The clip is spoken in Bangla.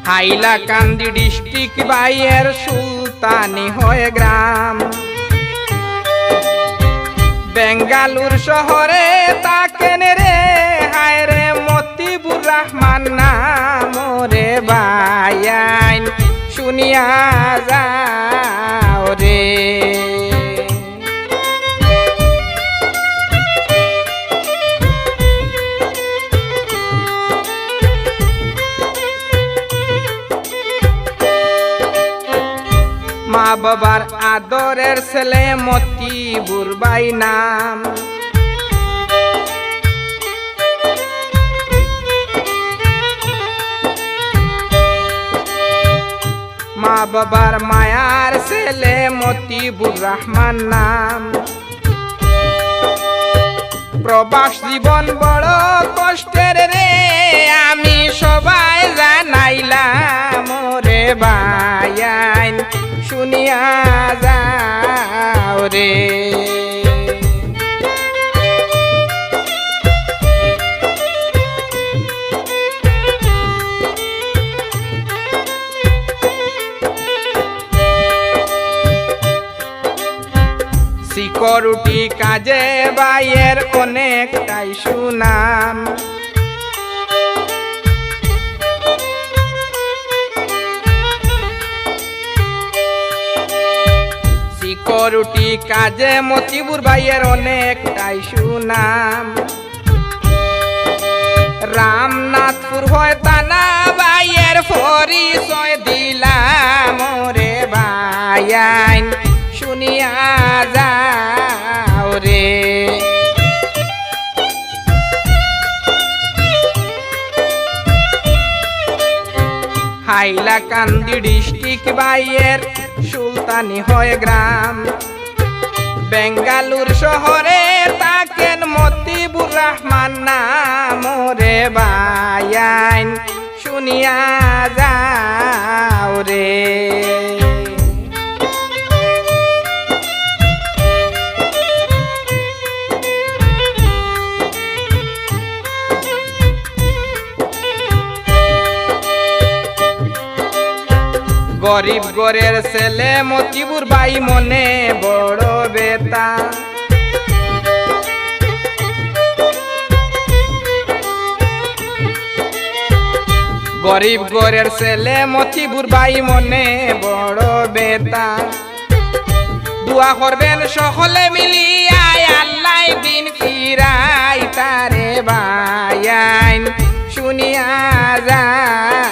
হাইলাকান্দি ডিস্ট্রিক্ট বাইয়ের সুলতানি হয়ে গ্রাম। বেঙ্গালুর শহরে তাকেন রে হায় রে মতিবুর রহমান নাম রে বাইয়াইন শুনিয়া যাও রে। মা বাবার আদরের ছেলে মতিবুর বাই নাম। মা বাবার মায়ার ছেলে মতিবুর রহমান নাম। প্রবাস জীবন বড় কষ্টের রে আমি সবাই জানাইলাম রে বাইয়াইন শুনিয়া যাও রে। সিকিউরিটি কাজে বাইয়ের অনেকটাই সুনাম। সিকিউরিটি কাজে মতিবুর ভাইয়ের অনেকটাই সুনাম। রামনাথপুর হয় তানা ভাইয়ের পরিচয় দিলাম রে বাইয়াইন শুনিয়া যাও রে। হাইলাকান্দি ডিস্ট্রিক্ট বাইয়ের সুলতানি হয়ে গ্রাম। বেঙ্গালুর শহরে তাকেন মতিবুর রহমান নাম রে বাইয়াইন শুনিয়া যাও রে। গরিব গরের ছেলে মতিবুর ভাই মনে বড় বেতা। গরিব গরের ছেলে মতিবুর ভাই মনে বড় বেতা। দোয়া করবেন সকলে মিলিয়া আল্লাহ দিন ফিরাই তারে বাইয়াইন শুনিয়া যায়।